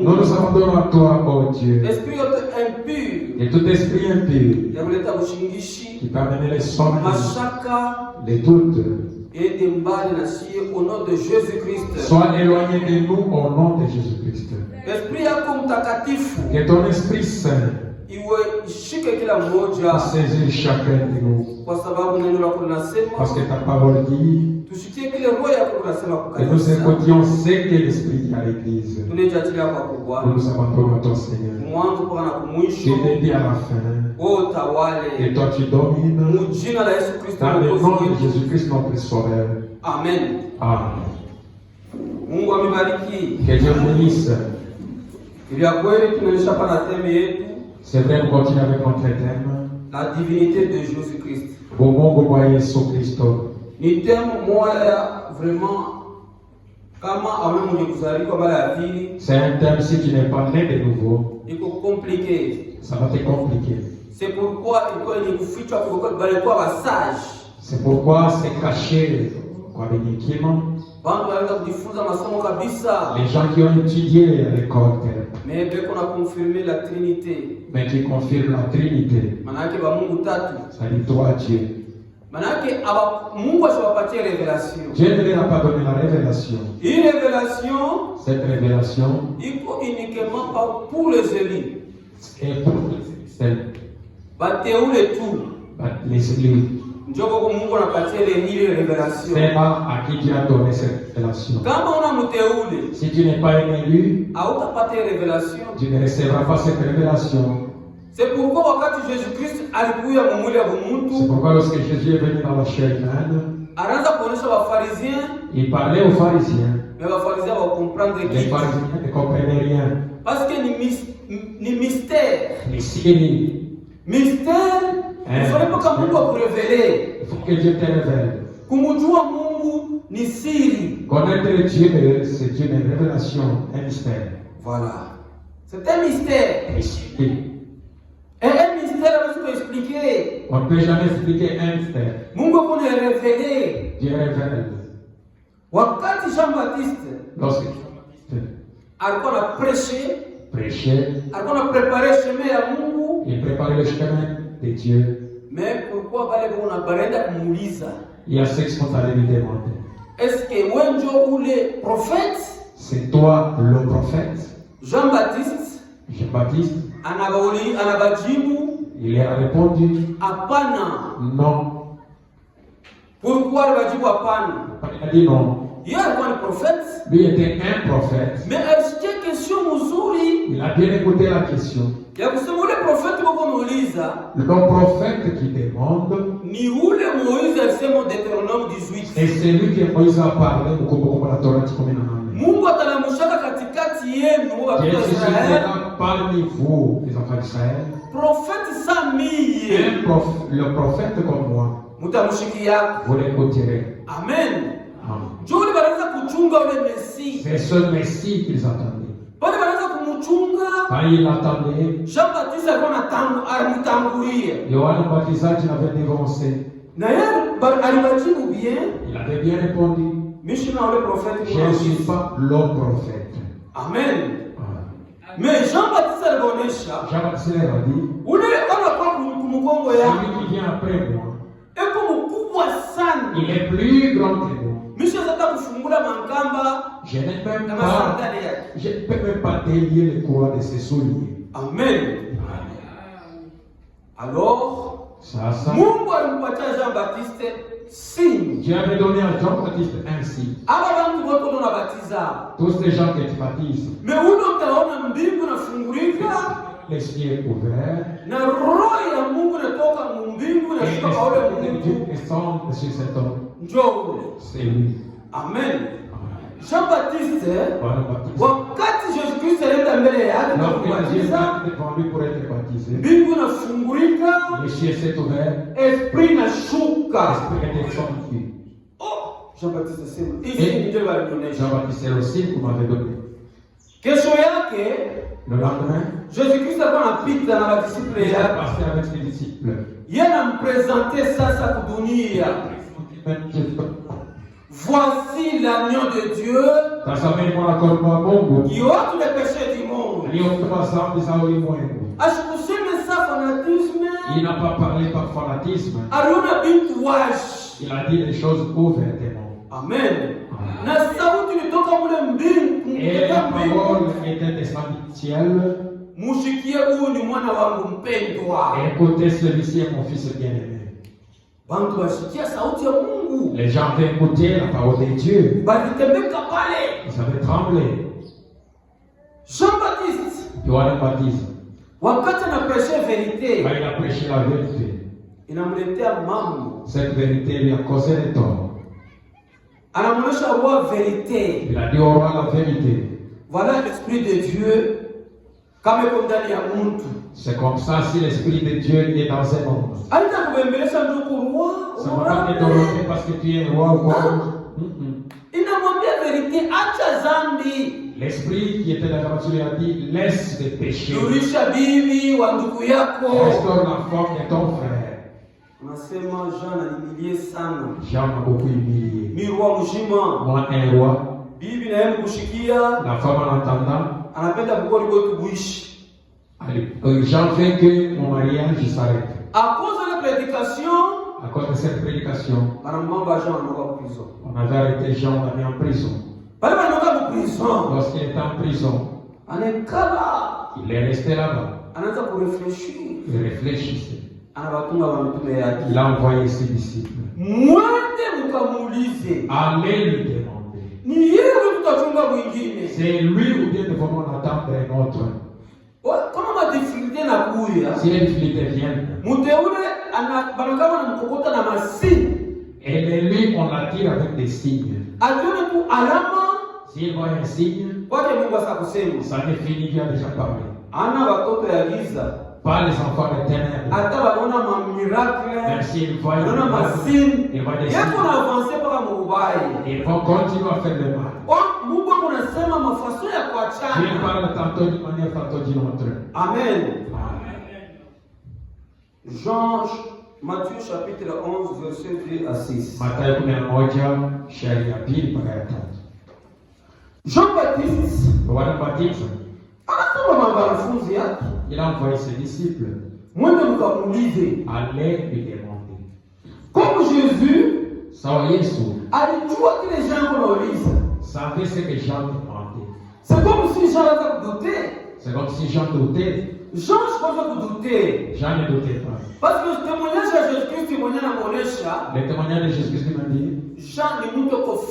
Nous nous abandonnons à toi, oh Dieu. Esprit impur. Et tout esprit impur qui peut amener les sommes, les doutes, au nom de Jésus-Christ. sois éloigné de nous au nom de Jésus-Christ. Que ton Esprit Saint saisisse chacun de nous. Parce que ta parole dit que nous écoutions ce que l'Esprit dit à l'Église. Nous nous abandonnons à ton Seigneur. Tu t'es dit à la fin. Et toi tu domines. Dans le nom de Jésus-Christ notre Sauveur. Amen. Amen. Que Dieu bénisse. C'est vrai, nous continuons avec notre thème. La divinité de Jésus-Christ. Ni thème moi vraiment. C'est un thème si tu n'es pas né de nouveau. Il faut compliquer. Ça va te compliquer. C'est pourquoi il faut sage. C'est pourquoi c'est caché. Les gens qui ont étudié à l'école, mais qu'on a confirmé la Trinité, mais qui confirment la Trinité, ça dit toi Dieu. Dieu ne leur a pas donné la révélation. Une révélation, cette révélation, il faut uniquement pas pour les élus. Et pour les élus. Les élus. C'est pas à qui Dieu a donné cette révélation. Si tu n'es pas un élu, tu ne recevras pas cette révélation. C'est pourquoi Jésus-Christ c'est pourquoi lorsque Jésus est venu dans la chair humaine, il parlait aux pharisiens. Mais les pharisiens ne comprenaient rien. Parce que ni mystère. Mystère. Il faut que Dieu te révèle. Connaître Dieu, c'est une révélation, un mystère. Voilà. C'est un mystère. Et un mystère, on peut expliquer. On ne peut jamais expliquer un mystère. Dieu révèle. Wakati Jean-Baptiste, lorsque alikuwa na prêché, alikuwa na préparé chemin ya Mungu, il préparait le chemin de Dieu. Mais pourquoi bale bona barenda kumuuliza? Il y a ceux qui sont allés lui demander. Est-ce que wenjo ule prophète? C'est toi le prophète? Jean-Baptiste, anabajibu, il a répondu hapana. Non. Pourquoi il a hapana? Il a dit non. Il est un prophète. Lui était un prophète. Mais est-ce qu'il y a une question muzuri? Il a bien écouté la question. Le prophète qui demande. Ni ule Moïse alisema Deutéronome 18. Et c'est lui que Moïse a parlé au la Torah Mungu atalamushaka katikati yenu wa Israël. Parmi vous, les enfants d'Israël. Prophète Sami. Le prophète comme moi. Mutamushikia. Vous l'écouterez. Amen. Joli baraza kuchunga ule Messie. C'est ce Messie qu'ils attendaient. Quand il attendait, Jean-Baptiste Yohana Mbatizaji avait dévancé. Il avait bien répondu. Je ne suis pas le prophète. Amen. Mais Jean-Baptiste a dit, celui qui vient après moi, il est plus grand que moi. Je ne peux même pas délier le courant de ses souliers. Amen. Alors, Mungu alimpatia Jean-Baptiste signe. Dieu avait donné à Jean-Baptiste un signe. Tous les gens qui te baptisent. Mais où utaona mbingu nafungulika, les cieux ouverts. Na roho ya Mungu inatoka mbingu na shuka kwa ule Mungu. Descend sur cet homme. Njoo. C'est lui. Amen. Jean-Baptiste, wakati Jésus-Christ alienda mbele yake pour être baptisé, mbingu inafungulika, les cieux s'est ouvert, esprit inashuka, esprit est descendu. Oh, Jean-Baptiste sema, ici ndio walionyesha. Jean-Baptiste aussi qu'on m'avait donné. Kesho yake, le lendemain, Jésus-Christ alikuwa anapita na madisiple yake, passé avec ses disciples. Yeye anampresenter sasa kudunia. voici l'agneau de Dieu qui ôte les péchés du monde. Asikuseme sa fanatisme. Il n'a pas parlé par fanatisme. Aliona bintu wash. Il a dit les choses ouvertement. Amen. Na sauti ilitoka mule mbingu. Et la parole était descendue du ciel. Mushikie huyu ni mwana wangu mpendwa. Écoutez, celui-ci est mon fils bien-aimé. Bantu washikia sauti ya Mungu. Les gens avaient écouté la parole de Dieu. Balitembeka pale. Ils avaient tremblé. Jean-Baptiste. Yohana Baptiste. Wakati na prêcher vérité. Il a prêché la vérité. Inamletea mambo. Cette vérité lui a causé le tort. Anamuonesha roi vérité. Il a dit au roi la vérité. Voilà l'esprit de Dieu. Kama yuko ndani ya mtu. C'est comme ça si l'esprit de Dieu est dans un homme. Alita kubembelesha ndugu roi. Ça va pas t'honorer parce que tu es un roi ou quoi. Inamwambia vérité, acha zambi. L'esprit qui était dans la voiture lui a dit laisse les péchés. Rudisha bibi wa ndugu yako. Restaure la femme de ton frère. Unasema Jean anihimilie sana. Jean m'a beaucoup humilié. Mi roi mzima. Moi un roi. Bibi na yeye kushikia. La femme en entendant. Anapenda bukori kwetu buishi. Jean fait que mon mariage s'arrête. À cause de la prédication. À cause de cette prédication. On avait arrêté Jean, on l'a mis en prison. Lorsqu'il était en prison, il est resté là-bas. Il réfléchissait. Il a envoyé ses disciples. Allez lui demander. C'est lui ou bien devons attendre un autre. Si les difficultés viennent, et lui on l'attire avec des signes. S'il voit un signe, ça définit qu'il a déjà parlé. Pas les enfants de ténèbres. Même s'ils voient des signes, ils vont continuer à faire le mal. Dieu parle tantôt d'une manière, tantôt d'une autre. Amen. Matthieu chapitre 11, verset 2 à 6. Jean-Baptiste, il a envoyé ses disciples. Allez lui demander. Comme Jésus, savait ce que Jean demandait. C'est comme si Jean avait douté. C'est comme si Jean doutait. Jean ne doutait. Jean ne doutait pas. Parce que le témoignage de Jésus-Christ, le témoignage de Jésus-Christ m'a dit. Jean est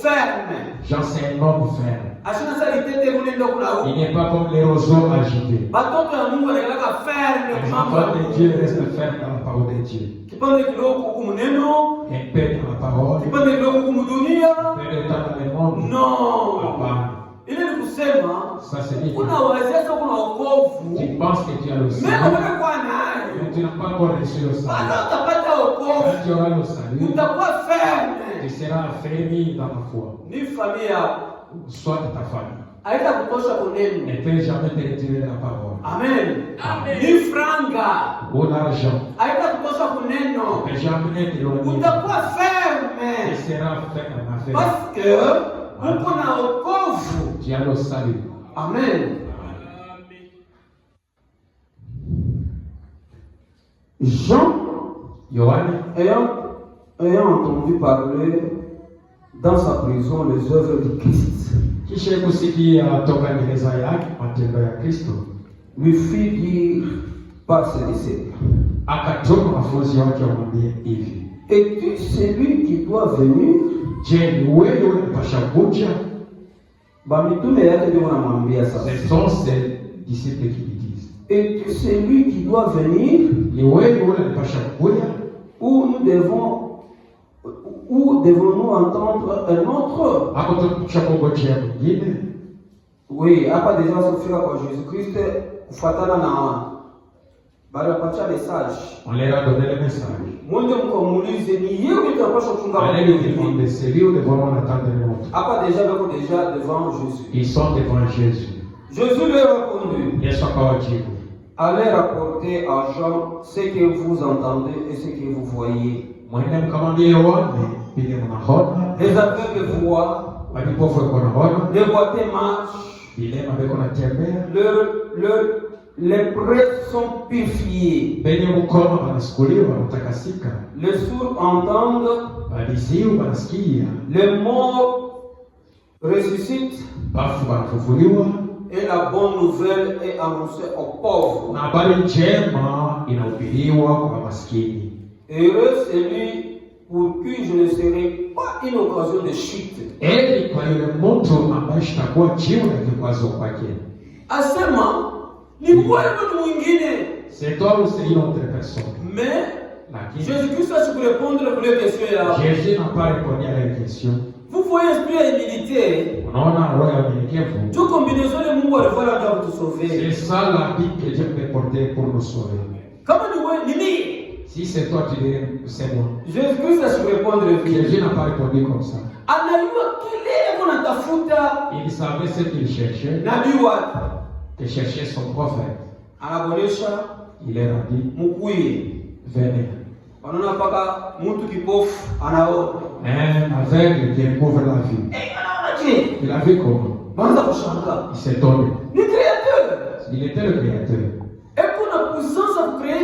ferme. Jean c'est un homme ferme. Il n'est pas comme les roseaux agités. Les enfants de Dieu restent fermes dans la parole de Dieu. Un peu dans la parole. Un peu de temps dans le monde. Non. Ça c'est dit. Tu penses que tu as le salut. Mais tu n'as pas encore reçu le salut. Quand tu auras le salut, tu seras affermi dans la foi. Soit de ta famille. Elle ne peut jamais te retirer la parole. Amen. Amen. Ni franga. Ou l'argent. Elle ne peut jamais te l'éloigner. Tu seras ferme. Parce que tu as le salut. Amen. Jean, ayant entendu parler dans sa prison les œuvres de Christ, lui fit dire par ses disciples, es-tu celui qui doit venir? Ce sont ses disciples qui lui disent, es-tu celui qui doit venir? Ou devons-nous entendre un autre? Oui, hapa déjà kufika kwa Jésus-Christ kufuatana na bali wapatia message. On leur a donné le message. Mwende mkamuulize ni yeye utapaswa kuchunga. Allez lui demander, c'est lui ou devons attendre l'autre? Hapa déjà devant Jésus. Ils sont devant Jésus. Jésus leur répondit. Allez rapporter à Jean ce que vous entendez et ce que vous voyez. les aveugles voient, les boiteux marchent, les prêtres sont purifiés, les sourds entendent, les morts ressuscitent, et la bonne nouvelle est annoncée aux pauvres. Heureux celui pour qui je ne serai pas une occasion de chute. Asema ni wewe mwingine. C'est toi ou c'est une autre personne. Mais Jésus-Christ a su répondre à la question là. Jésus n'a pas répondu à la question. Vous voyez esprit et humilité. Toute combinaison de Mungu alifanya pour te sauver. C'est ça la vie que Dieu peut porter pour nous sauver. Kama ni wewe ni mimi. Si c'est toi, tu dirais c'est moi. Jésus-Christ a su répondre. Jésus n'a pas répondu comme ça. Il savait ce qu'il cherchait. Il cherchait son prophète. Il leur a dit, venez. Un aveugle qui découvre la vie. Il a vu comment? Il s'est tombé. Il était le créateur. Il a la puissance de créer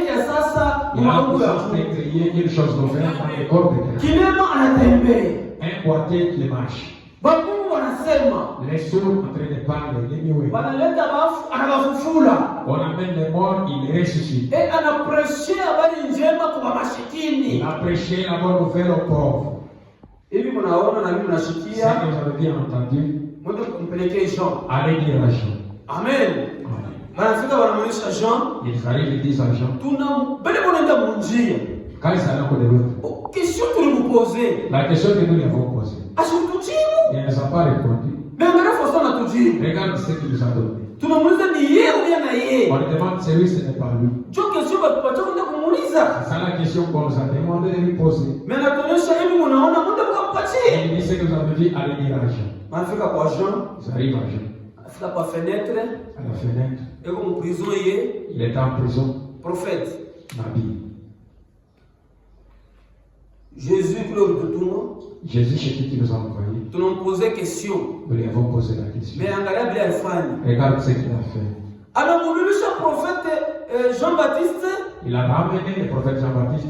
une chose nouvelle dans le corps de quelqu'un. Un boiteux qui marche. Les sourds en train de parler, les muets. On amène les morts, ils ressuscitent. Il a prêché la bonne nouvelle aux pauvres. Ça que vous avez bien entendu. Allez dire à Jean. Amen. Ils arrivent et disent à Jean. Quand ils allaient de l'autre. Question que nous poser. La question que nous lui avons posée. Il ne nous a pas répondu. Regarde ce qu'il nous a donné. On lui demande c'est lui, ce n'est pas lui. C'est la question qu'on nous a demandé de lui poser. Et il dit ce que vous avez dit, allez dire à Jean. Ils arrivent à Jean. À la fenêtre. Il est en prison. Prophète. Nabi. Jésus chez qui nous a envoyé. Tu nous posais question. Nous lui avons posé la question. Mais regarde ce qu'il a fait. Alors, le prophète Jean-Baptiste. Il a ramené le prophète Jean-Baptiste.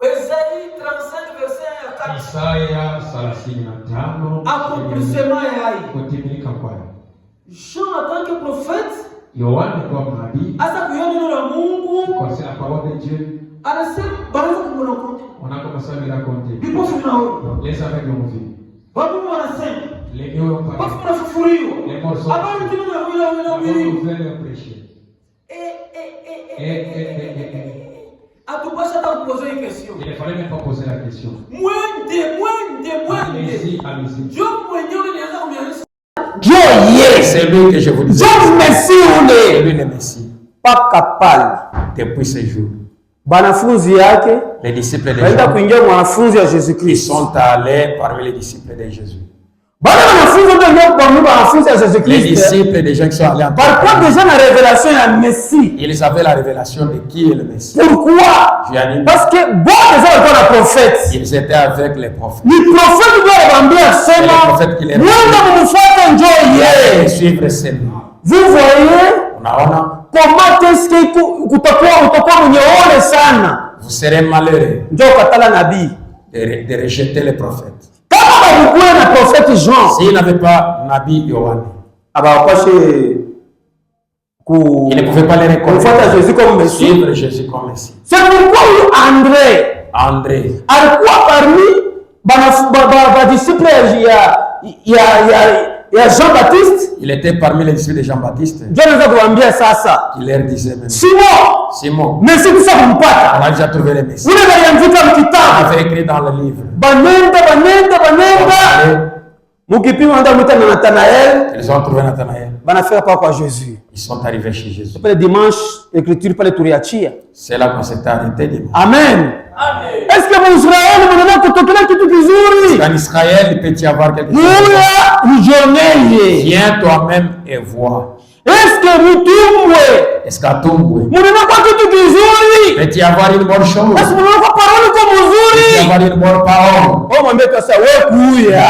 Isaïe 35, verset 4. Isaïa 35. Accomplissement kutimilika kwayo. Jean en tant que prophète. Yohane comme nabii. Asa kuyoni la Mungu. Kwa la parole de Dieu. On a commencé à lui raconter. Les aveugles ont vu. Les mieux ont parlé. Les morts sont morts. La bonne nouvelle est prêchée. Il ne fallait même pas poser la question. Allez-y. Dieu y est. C'est lui que je vous dis. C'est lui le Messie. Pas capable. Depuis ce jour. Les disciples de Jésus. Ils sont allés parmi les disciples de Jésus. Les disciples des gens qui sont allés en ils avaient la révélation de qui est le Messie. Pourquoi? Parce que ils étaient avec les prophètes. Le prophète qui les suivre celui. Vous voyez comment est-ce que vous serez malheureux de rejeter les prophètes. S'il n'avait pas Nabi Yohane, il ne pouvait pas les reconnaître. Suivre Jésus comme Messie. C'est pourquoi André. Parmi disciples, il y a Jean-Baptiste. Il était parmi les disciples de Jean-Baptiste. Il leur disait même. Simon. Mais c'est tout ça vous on a déjà trouvé les messieurs. On avait écrit dans le livre. Ils ont trouvé Nathanaël. Ils sont arrivés chez Jésus. C'est là qu'on s'est arrêté dimanche. Amen. Est-ce que mon Israël en Israël, il peut y avoir quelque chose. Viens toi-même et vois. Est-ce que mutumbwe? Est-ce qu'atumbwe? Munena kwa kitu kizuri? Peut-il y avoir une bonne chose? Est-ce que munena kwa parole kwa mzuri? Peut-il y avoir une bonne parole? Oh mwambie sasa wewe kuya.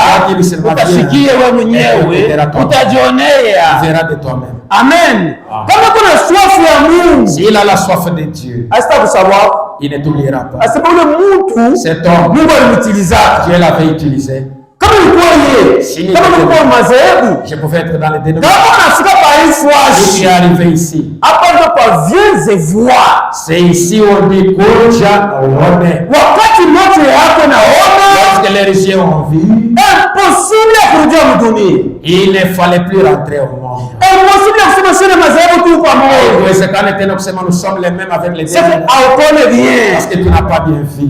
Utashikia wewe mwenyewe. Utajionea. Tu verras de toi-même. Amen. Kama kuna soif ya Mungu. S'il a la soif de Dieu, Asta kusawa. il ne t'oubliera pas. Asipo ule mtu. Cet homme, Mungu alimutiliza. Dieu l'avait utilisé. Kama ulikuwa yeye, kama ulikuwa madhehebu, je pouvais être dans les dénominations. kama unafika pa Je suis ifwashi, arrivé ici. hapa ndo pa vienze voir. C'est ici on dit Koja One. Wakati macho yako naona, Lorsque les yeux ont vu, impossible kurudia mdunia. il ne fallait plus rentrer au monde. Impossible kusema sina madhehebu tu pamoja. Inawezekana tena kusema nous sommes les mêmes avec les Sasa dénominations. aukone bien. Parce que tu n'as pas bien vu.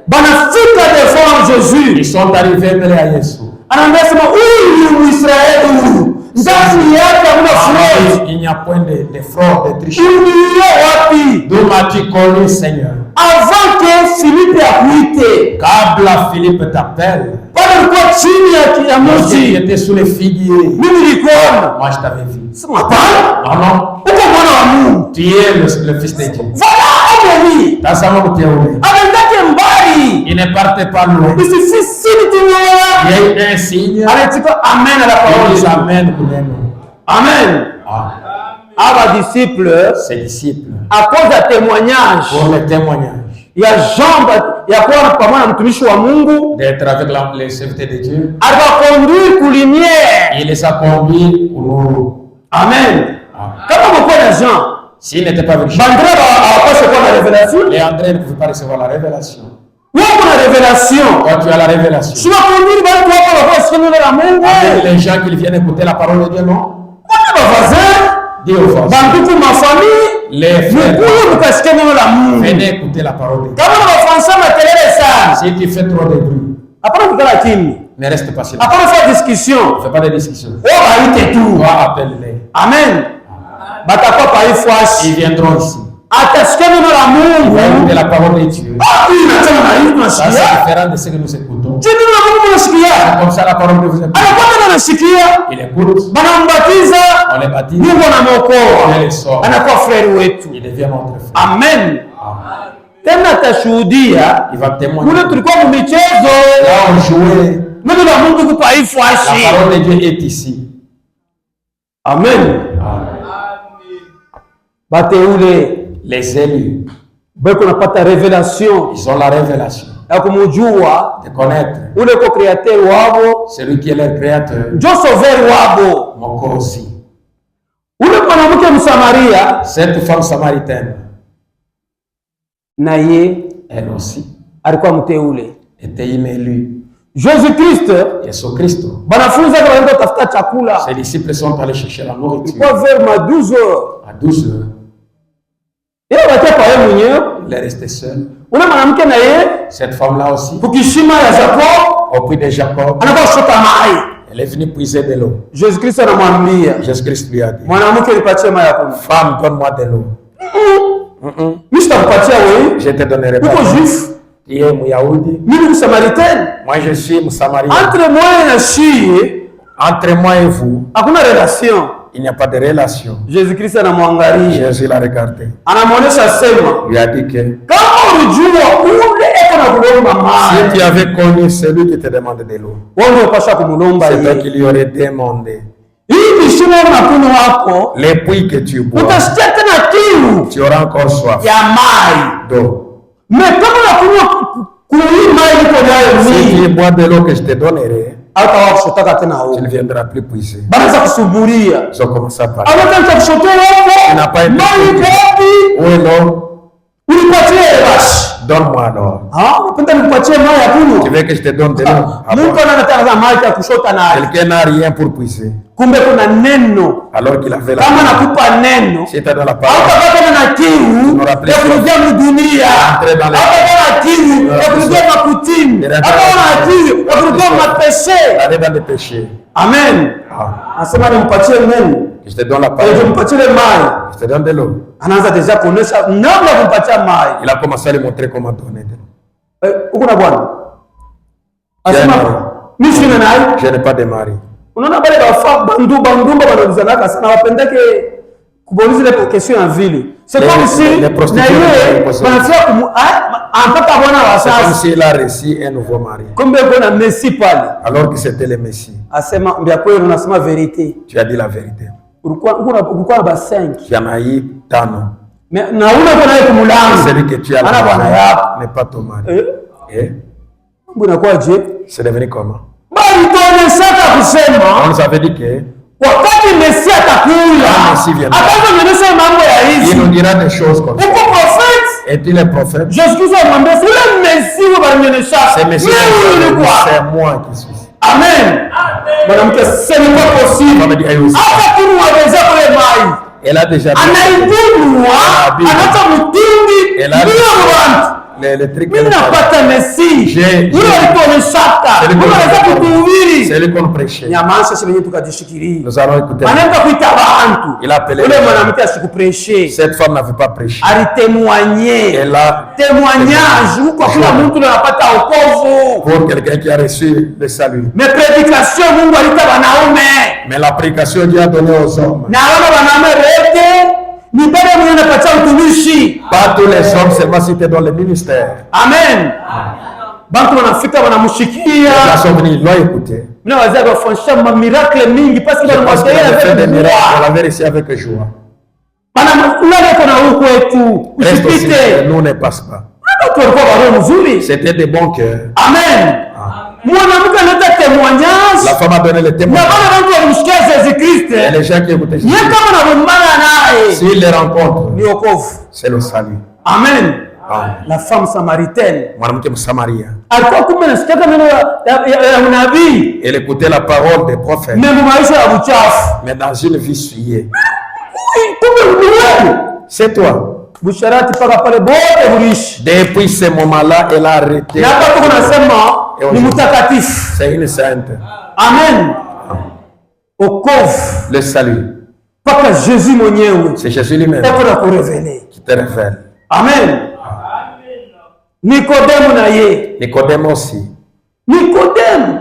Banafika devant Jésus. Ils sont arrivés mbele ya Yesu. Anaambia sema huyu ni Israeli huyu. Ndani yake hamna fraude. Il n'y a point de fraude, de tricherie. Uniyo wapi? D'où m'as-tu connu, Seigneur? Avant que Philippe akuite. Kabla Philippe t'appelle. Bado ulikuwa chini ya Lorsque tu mti. étais sous les figuiers. Mimi nilikuona. Moi, je t'avais vu. Sema hapana. Non, non. Uko mwana wa Mungu. Tu es le fils de Dieu. Voilà ameni. Tazama mteule. Anaendake mbali. Il ne partait pas loin. Sisi Il y tumeona. a eu un signe. Anatika amen à la Il dit parole. Amen pour nous. Amen. Ah. Aba disciple Ses disciples. à cause ya témoignage Pour le témoignage. ya Jean ya kuwa pamoja na mtumishi wa Mungu. D'être avec les serviteurs de Dieu. Akakonduire kulimiere. Il les a conduits au nord. Amen. Ah. Kama mko na Jean, S'il n'était pas avec Jean, bandera hawapaswi kuwa na revelation. et André ne pouvait pas recevoir la révélation. Wewe kuna revelation. Quand tu as la révélation, Sio kuhubiri bali tu hapo kwa sikia neno la Mungu. avec les gens qui viennent écouter la parole de Dieu, non? Wale bavaze, Dis aux voisins, banduku mafamili, les frères, mkuu mkasikia neno la Mungu. venez écouter la parole de Dieu. Kama unafansa makelele sana, Si tu fais trop de bruit, hapana kukala kimya. ne reste pas silent. Hapana fanya discussion. Ne fais pas de discussion. Wewe baite tu. Toi, appelle-les. Amen. Batakuwa pa ifwashi. Ils viendront ici. Atasikia neno la Ils vont Mungu. écouter la parole de Dieu. Hii inasema na hii Ça, c'est tunasikia. différent de ce que nous écoutons. Je neno la Mungu unasikia. Comme ça, la parole de vous écoute. Anakuwa neno anasikia. Il écoute, Banambatiza. on les baptise, Mungu anamuokoa. Dieu les sauve. Anakuwa frère wetu. Il devient notre frère. Amen. Ah. Tena atashuhudia Il va témoigner. kule tulikuwa mu michezo. Là, on jouait. Neno la Mungu kupa La ifwashi. parole de Dieu est ici. Amen. Ah. Bateule Les élus, beko napata revelation ils ont la révélation ya kumujua de connaître ule ko createur wabo, celui qui est leur créateur, njo sauveur wabo. Moko aussi. Ule mwanamke Msamaria Cette femme samaritaine, na ye elle aussi, alikuwa mteule. était une élue. Jésus Christ Yesu Kristo. banafunzi wake wanaenda kutafuta chakula. Ses disciples sont allés chercher la nourriture Ilikuwa vers ma 12 heures. à 12 heures. Yeye wacha kwa yeye mwenyewe. Il est resté seul. Ule mwanamke na ye Cette femme-là aussi, kukishima ya Jacob au puits de Jacob, anakuwa shota mai. elle est venue puiser de l'eau. Jésus Christ anamwambia Jésus-Christ lui a dit, mwanamke, nipatie mai ya kunywa. femme, donne-moi de l'eau. Mimi sitakupatia wewe. Je te donnerai Uko pas. juif, Tu es Mouyahudi. mimi ni Msamaritaine. Moi, je suis Moussamarien. Entre moi na shie Entre moi et vous, hakuna relation. il n'y a pas de relation. Jésus Christ anamwangalia, Jésus l'a regardé. anamuonesha sema, Il lui a dit que kama ulijua ule eko na kulomba si mai, tu avais connu celui qui te demande de l'eau, wewe ndio unapaswa kumlomba c'est toi yeye. qui lui aurais demandé. Hii kishimo na kunywa wako, Les puits que tu bois, utasikia tena kiu tu auras encore soif ya mai. d'eau. Mais kama unakunywa kuhii mai iko nayo Si mingi, tu bois de l'eau que je te donnerai, hata wao kushotaka tena tu huko. ne viendras plus puiser. Banaanza kusuburia. Ils ont commencé à parler. Anataka kushotea Tu n'as wako. pas été Mai iko wapi? Où est l'eau? Unipatie basi. Donne-moi alors. Ah, unapenda nikupatie mai ya Tu kunywa? veux que je te donne de l'eau? Ah bon? Mtu anataka mai ya kushota nayo. Quelqu'un n'a rien pour puiser. Kumbe kuna neno. Alors qu'il avait la Kama parole. nakupa neno, Si tu as dans la parole, hautapata na kiu ya kurudia mdunia. Hautapata na kiu ya kurudia makutini. Hautapata na kiu ya kurudia mapeshe. aller dans le péché. Amen. Ah. Anasema nimpatie neno. Je te donne la Ili parole. tumpatie mai. Je te donne de l'eau. Anaanza deja kuonesha namna ya kumpatia mai. Il a commencé à lui montrer comment donner de l'eau. Uko na bwana. Jana. Anasema mimi sina naye. Je n'ai pas de mari. Unaona bale bafa ndumba banalizanaka sana wapendeke kuboniza les questions en ville. C'est comme si les prostituées banafia ampaka bwana wa sasa. Comme si il a reçu un nouveau mari. Kumbe kuna Messi pale. Alors que c'était le Messie. Asema mbia kweli unasema vérité. Tu as dit la vérité. Ulikuwa ba 5. Tu en as eu 5. Mais na una kuna yeye kumulango. Celui que tu as ana bwana yako n'est pas ton mari. Mbona kwa je? C'est devenu comment? Bali tuonesha kusema. On nous avait dit que wakati Messi atakuja ataonyesha mambo ya hizi. Il nous dira des choses comme ça. Uko prophète? Est-il un prophète? Jésus amwambia yule Messi wanaonyesha. C'est Messi. C'est moi qui suis. Amen. Mwanamke ce n'est pas possible. Hata kimuweza kule mai. Elle a déjà anaidunwa anata mtungi ndio mwanamke. Les trucs mimi napata Messi. Yule alituonyeshaka. Unaweza kuhubiri. C'est lui qu'on prêchait. Nyamaza sisi wenyewe tukajishikiria. Nous allons écouter. Anaenda kuita bantu. Il a appelé. Yule mwanamke asikuprêcher. Cette femme n'avait pas prêché. Alitémoigner. Elle a témoignage kwa kila mtu anapata wokovu. Pour quelqu'un qui a reçu le salut. Mais prédication Mungu alita wanaume. Mais la prédication Dieu a donné aux hommes. Na wana wanaume wote ni bado mwenye anapatia utumishi. Pas tous les hommes seulement si tu es dans le ministère. Amen. Bantu wanafika wanamshikia. La souvenirs l'ont écouté. Mimi nawazia kufanyisha miracle mingi parce que wanamwambia fait des miracles, on l'avait reçu avec joie. Bana unale kuna huko wetu. Usipite. Nous ne passe pas. Watu walikuwa wao mzuri. C'était des bons cœurs. Amen. Mwanamke analeta témoignage. La femme a donné le témoignage. Na bana watu walimshikia Jésus Christ. Et les gens qui écoutaient Jésus. Yeye kama anagombana naye. S'ils les rencontrent, ni wokovu. C'est le salut. Amen. La femme samaritaine. Mwanamke Msamaria. Alikuwa kumbe anasikia neno ya unabii. Elle écoutait la parole des prophètes. Mungu maisha ya uchafu. Mais dans une vie souillée. Kumbe wewe. C'est toi. Busharati paka pale bote bulishi. Depuis ce moment-là, elle a arrêté. Na hapa tunasema ni mtakatifu. C'est une sainte. Amen. Okovu. Le salut. Paka Jésus mwenyewe. C'est Jésus lui-même. Qui te révèle. Amen. Nicodème na ye. Nicodème aussi. Nicodème.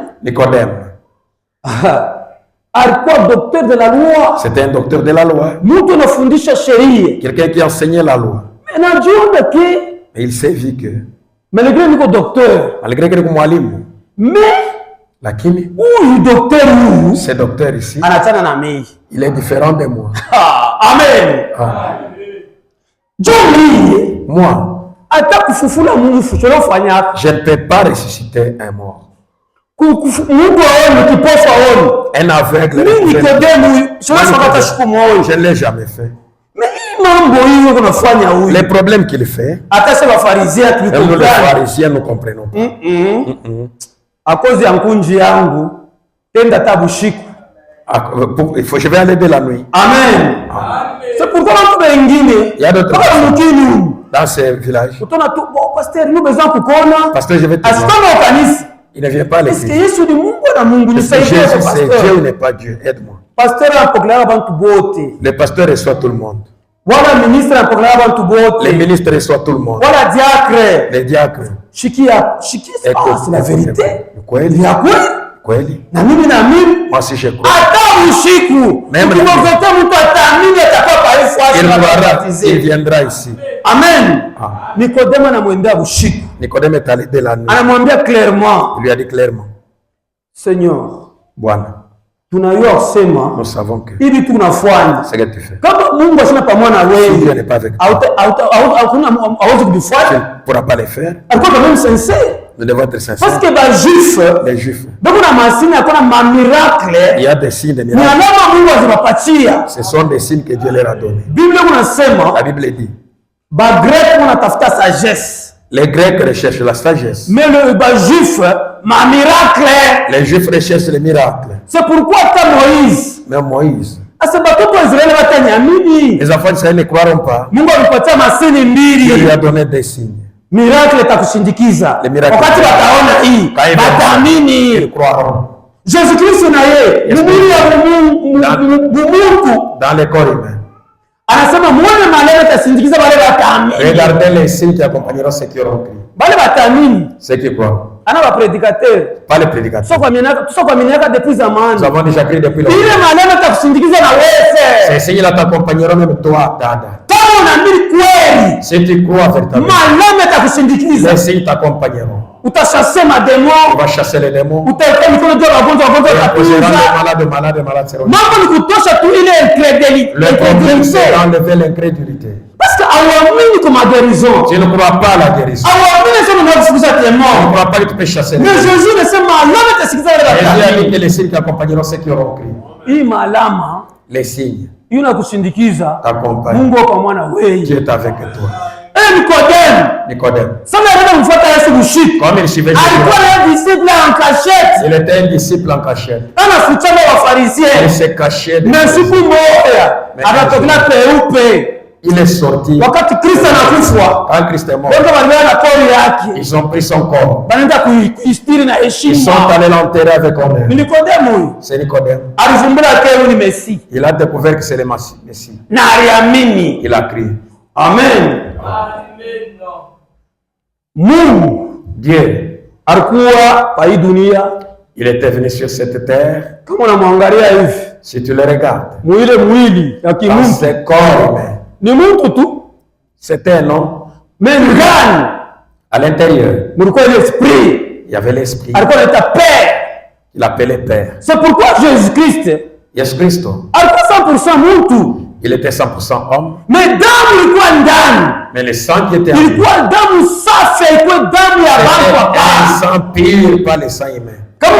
Alikuwa docteur de la loi. C'était un docteur de la loi. Mtu anafundisha sheria. Quelqu'un qui enseignait la loi. Mais najiona que mais il s'est vu que malgré niko docteur. Malgré que niko mwalimu. Mais lakini huyu docteur huyu. Ce docteur ici. Anachana na mimi. Il est différent de moi. Amen. Joli. Moi. Ata kufufula Mungu fucholo fanya. Je ne peux pas ressusciter un mort. Mungu aone kipofu aone. Un aveugle. Mimi Nikodemu, je ne l'ai jamais fait. Mais mambo hiyo kunafanya huyu. Les problèmes qu'il fait. Hata sasa Wafarizia tuliko. Nous les Pharisiens nous comprenons pas. À cause ya nkunji yangu tenda tabushiko. Il faut je vais aller de la nuit. Amen. C'est pourquoi watu wengine. Il y a d'autres mukini dans ces villages. Utaona tu pasteur nous besoin kukona. Pasteur je vais te dire. Asitama kanisa. Il ne vient pas à l'église. Est-ce que Yesu ni Mungu na Mungu nisaidie pasteur? C'est Dieu ou n'est pas Dieu? Aide-moi. Pasteur anapokelea bantu bote. Le pasteur reçoit tout le monde. Wala ministre anapokelea bantu bote. Les ministres reçoivent tout le monde. Wala diacre. Les diacres. Shikia c'est la vérité. Kweli. Ya kweli. Kweli. Na mimi moi aussi je crois. Hata ushiku. Même mtu ataamini atakuwa pale il viendra ici. Amen. Nicodème anamwendea ushiku. Nicodème est allé de la nuit. Anamwambia clairement. Il lui a dit clairement. Seigneur. Bwana. Tunayua sema. Nous savons que. Hivi tunafanya. C'est ce que tu fais. Kama Mungu asina pamoja na wewe. Si Dieu n'est pas avec toi. Hawezi kuvifuata. Tu ne pourras pas les faire. Alikuwa quand même sincère. Nous devons être sincères. Parce que les juifs. Donc on a masini akona ma miracle. Il y a des signes de miracles. Ni alama Mungu azipatia. Ce sont des signes que Dieu leur a donnés. Bible unasema. La Bible dit. Ba grec wanatafuta sagesse. Les Grecs recherchent la sagesse. Mais le juif ma miracle. Les juifs recherchent les miracles. C'est pourquoi Moïse. Mais Moïse. Les enfants d'Israël ne croiront pas. Dieu lui a donné des signes. Miracle takushindikiza. Les miracles. Wakati wataona hii, bataamini. Ils croiront. Jésus-Christ na yeye, mwili ya Mungu dans le corps humain. Anasema muone malele tasindikiza wale wataamini. Regardez les signes qui accompagneront ceux qui auront cru. Wale wataamini. Ceux qui croient. Ana ba prédicateur. Pas les prédicateurs. Soko minaka depuis zamani. Nous avons déjà crié depuis longtemps. Ile malama takusindikiza na wewe. Ces signes là t'accompagneront même toi, dada. Kama unaamini kweli. Si tu crois véritablement. Malama takusindikiza. Les signes t'accompagneront. Utachasser ma démon. Tu vas chasser les démons. Utaika mikono juu wagonjwa malade. Mambo ni kutosha tu ile incrédulité. Le problème c'est d'enlever l'incrédulité. Parce que hawamini kwa guérison. Tu ne crois pas à la guérison. Hawamini sema na kufukuza Tu ne démon. crois pas que tu peux chasser les Mais démons. Jésus ne sema malama tasikiza wale Jésus a dit watatu. que les signes t'accompagneront ceux qui auront crié. Hii malama Les signes yuna kusindikiza. t'accompagnent. Mungu kwa mwana wewe. Dieu est avec toi. Nicodème. Sasa anaenda mfuata Yesu kushika. Comme il suivait Alikuwa Jésus, na disciple en cachette. il était un disciple en cachette. Anafuchana wa Farisayo. Il s'est caché. Na siku moja akatokea peupe. Il est sorti. Wakati Kristo anakufa. Quand Christ est mort, Watu walibeba na kori yake. ils ont pris son corps. Banaenda kuistiri na Ils sont heshima. allés l'enterrer avec honneur. Nikodemo C'est Nicodème. alivumbula kero ni Messi. Il a découvert que c'est le Messie. Na aliamini. Il a crié. Amen. Mungu Dieu, alikuwa pa hii dunia. il était venu sur cette terre. Kama unamwangalia hivi, Si tu le regardes, mwili ya dans kimungu ce corps humain, ni mtu tu. c'était un homme. Mais ndani À l'intérieur, mulikuwa l'esprit. il y avait l'esprit. Alikuwa anaita Père. Il appelait Père. C'est pourquoi Jésus-Christ Yesu Kristo, alikuwa 100% mtu. il était 100% homme. Mais damu ilikuwa ndani. Mais le sang qui était en lui, Ilikuwa damu safi, ilikuwa damu ya c'était baba. un sang pur, pas le sang humain. Kama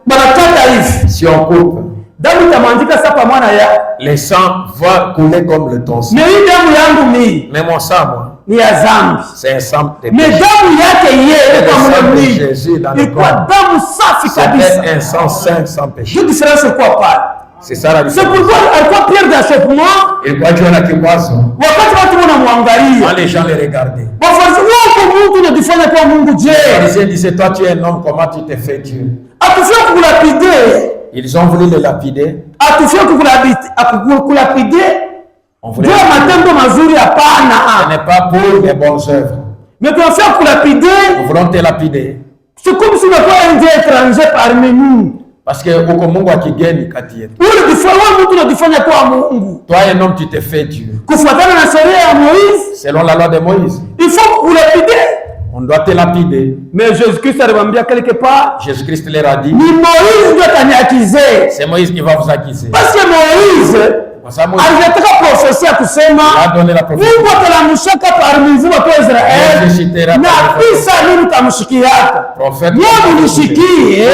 banakata hivi, Si on coupe, damu itamwandika sasa mwana ya. le sang va couler comme le ton. Mais hii damu yangu Mais mon sang, moi, ni ya zambi. c'est un sang de Mais péché. damu yake yeye Le kwa sang de mwili Jésus dans le ilikuwa corps, damu safi kabisa. c'était un sang saint, sans péché. Ndio différence ilikuwa pale. C'est ça la C'est différence. pourquoi alikuwa Pierre d'achoppement. Ilikuwa jua la kikwazo. Wakati watu wanamwangalia, Quand les gens les regardaient, wafarisi wako Mungu unajifanya kwa Mungu. les Je pharisiens disaient, toi tu es un homme, comment tu t'es fait Dieu? atufia kukulapide, Ils ont voulu le lapider. atufia kukulapide On voulait juu ya matendo mazuri. Ce Hapana, n'est pas pour les bonnes œuvres. mais tunafia kukulapide. Nous voulons te lapider. C'est comme si unakuwa un Dieu étranger parmi nous. Parce que uko Mungu akigeni kati yetu. Wewe mtu unajifanya kwa Mungu Toi un homme, tu t'es fait Dieu. kufuatana na sheria ya Moïse. Selon la loi de Moïse, Il faut kulapide. on doit te lapider. Mais Jésus-Christ alimwambia quelque part, Jésus-Christ leur a dit, ni Moïse ndio ataniakize. c'est Moïse qui va vous accuser. Parce que Moïse Kwa sababu Moïse alitaka profesia kusema a donné la prophétie. Mungu atalamushaka parmi watu wa Israeli na Isa nini tamshikiaka. Prophète, Yeye munishikie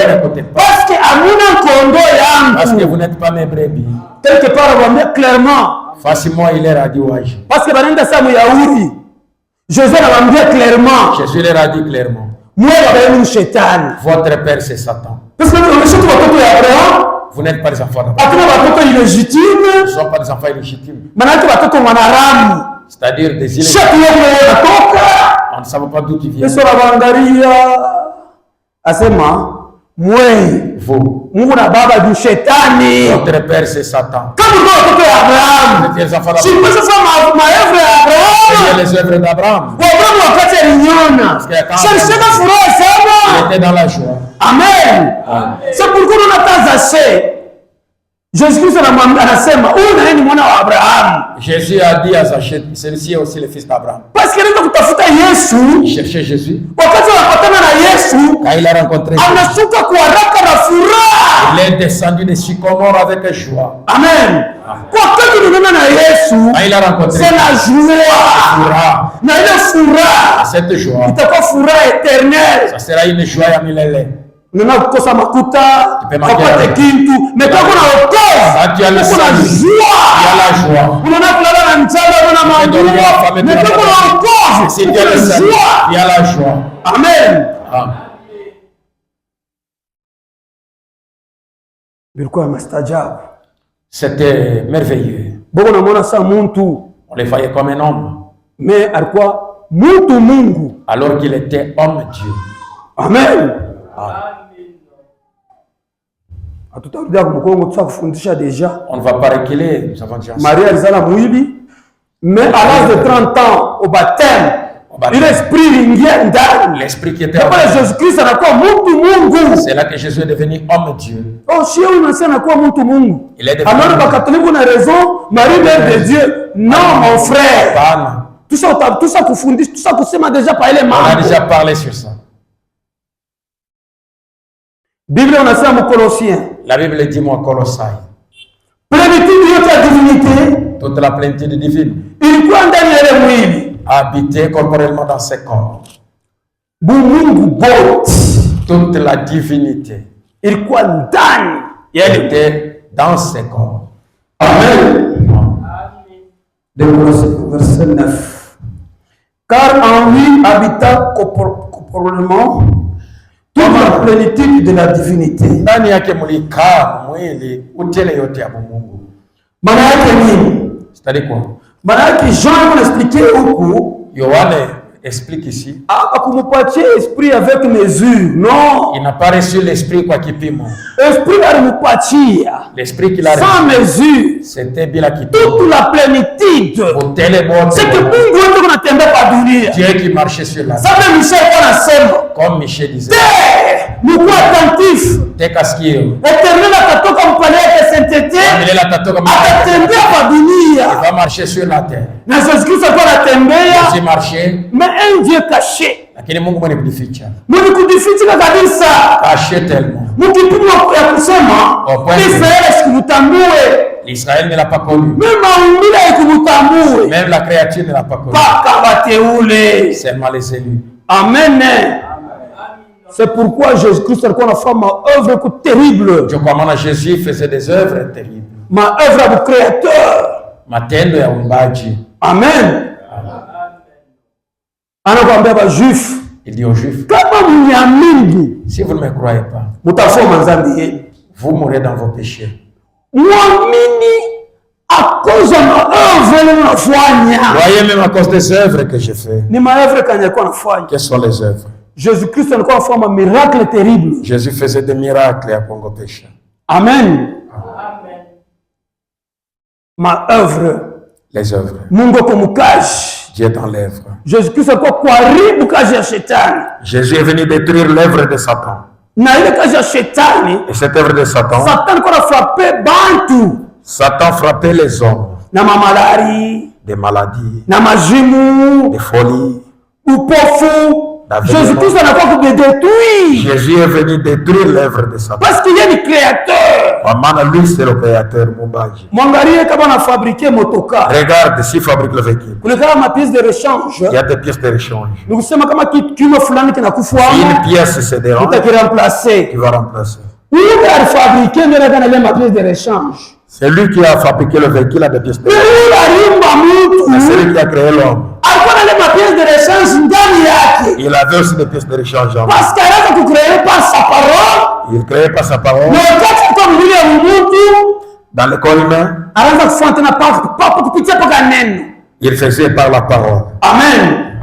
parce que amuna kondo parce que yangu. vous n'êtes pas mes brebis. Quelque part on clairement Facilement, il leur a dit, ouais. parce que banaenda sa Muyahudi. Jésus anamwambia clairement, Jésus leur a dit clairement, mwe baba ni shetani. votre père c'est Satan. Parce que wameshuka watoto ya Abraham, Vous n'êtes pas des enfants d'Abraham. hatuna watoto illégitime, Nous ne sommes pas des enfants illégitimes. manake watoto wanaramu. C'est-à-dire des illégitimes. Shati yeye anatoka. On ne sait pas d'où tu viens. Yesu anawaangalia asema mwe Vous, Mungu na baba du shetani. votre père c'est Satan. Kama kwa watoto ya Vous Abraham. êtes des enfants Si d'Abraham. pesa sema maevre ya Seigneur, Abraham. les œuvres d'Abraham. Kwa Abraham wakati alinyona. Sasa furaha Il sana. était dans la joie. Amen. C'est pourquoi on a tasé. Jésus-Christ anasema huyu naye ni mwana wa Abraham. Jésus a dit à Zachée, celui-ci est aussi le fils d'Abraham. Parce que anaenda kutafuta Yesu. Il cherchait Jésus. Wakati wanapatana na Yesu, Quand il a rencontré Jésus, anashuka kwa haraka na furaha. il est descendu des sycomores avec joie. Amen. Wakati unaona na Yesu, Quand il a rencontré c'est la joie. furaha, Na ile furaha cette joie, itakuwa furaha éternelle. ça sera une joie ya milele. Unaona kukosa makuta, Tupemangia upate la- kintu, mais kwa kuna Ça, tu as le wokovu, kuna salut. Il y joie. a la joie. Unaona kulala na mchana, unaona dormir la manguo, femme et mais tu kwa n'as kuna pas wokovu, Si tu as kuna le salut, joie. il y a la joie. Amen. Ah. Bilikuwa mastajabu. C'était merveilleux. Boko namwona saa muntu, On le voyait comme un homme, mais alikuwa muntu Mungu. alors qu'il était homme Dieu. Amen. Ah. Hatutarudia kumkongo tutakufundisha deja. On ne va pas reculer, nous avons déjà Maria alizala mwili, mais à l'âge de 30 ans au baptême, l'esprit lingia ndani. L'esprit qui était en Jésus-Christ anakuwa mtu Mungu. C'est là que Jésus est devenu homme Dieu. Oh, chez eux on anakuwa mtu Mungu. Il est devenu. Alors les catholiques ont raison, Marie mère de Dieu. Non mon frère. Pardon. Tout ça kufundisha, tout ça kusema déjà par les mambo. On a déjà parlé sur ça. Bible unasema mu Colossiens. La Bible dit moi Colossiens. Plénitude yote ya divinité. Toute la plénitude divine. Ilikuwa ndani ya ile mwili. Habité corporellement dans ses corps. Mungu bote. Toute la divinité. Ilikuwa ndani ya ile était dans ses corps. Amen. Verset 9. Car en lui habita corporellement toute la plénitude de la divinité. Ndani yake mlikaa mwili utele yote ya Mungu. Maana yake nini? C'est-à-dire quoi? Maana yake Jean expliqué huku. Yohane explique ici. Akumupatia esprit avec mesure. Non. Il n'a pas reçu l'esprit kwa kipimo. Esprit alimupatia. L'esprit qu'il a reçu. Sans mesure. C'était bila kipimo. Toute la plénitude. C'est que Mungu wetu kunatembea kwa dunia. Dieu qui marchait sur la terre. Sabe Michel anasema. Comme Michel disait. Mungu attentif. Teka sikio. Éternel atatoka mpale yake sainteté. Milele atatoka atatembea kwa dunia. Il va marcher sur la terre. Na Jésus-Christ alikuwa anatembea. Jésus marchait. Mais un Dieu caché. Lakini Mungu mwenye kujificha. Mwenye kujificha kabisa. Caché tellement. Mkipimo ya kusema Israeli sikutambue. L'Israël ne l'a pas connu. Même maumbile haikutambue. Même la créature ne l'a pas connu. Paka wateule. Seulement les élus. Amen. C'est pourquoi Jésus-Christ alikuwa anafanya maœuvre terrible. Je crois que Jésus faisait des œuvres terribles. Maœuvre du Créateur. Matendo ya uumbaji. Amen. Anakuambia ba juif. Il dit aux Juifs. Kama mniamini. Si vous ne me croyez pas. Mutafoma nzambi yenu. Vous mourrez dans vos péchés. Muamini à cause de maœuvre nafanya. Voyez même à cause des œuvres que j'ai fait. Ni maœuvre kanya kwa nafanya. Quelles sont les œuvres? Jésus-Christ alikuwa anafanya miracle terrible. Jésus faisait des miracles à Congo péché. Amen. Amen. Maœuvre. Les œuvres. Mungu kumukaji. Dieu dans l'œuvre. Jésus-Christ alikuwa kuharibu kazi ya shetani. Jésus est venu détruire l'œuvre de Satan. Na ile kazi ya shetani. Et cette œuvre de Satan. Satan alikuwa frappé bantu. Satan frappait les hommes. Na mamalari. Des maladies. Na majimu. Des folies. Upofu. Jésus-Christ anakuwa kudétruire. Jésus est venu détruire l'œuvre de Satan. Parce qu'il est le créateur. Maana lui c'est le créateur mumbaji. Mwangalie kama na fabriquer motoka. Regarde s'il fabrique le véhicule. Kulingana ma pièce de rechange. Il y a des pièces de rechange. Ni kusema kama kitu fulani kinakufa. Une pièce se dérange. Utakiremplacer. Tu vas remplacer. Lui a fabriqué ma pièce de rechange. C'est lui qui a fabriqué le véhicule à des pièces de rechange. C'est lui qui a créé l'homme. Il avait aussi des pièces de rechange. Parce qu'il a créé par sa parole. Il créait par sa parole. Dans le corps humain. Il faisait par la parole. Amen.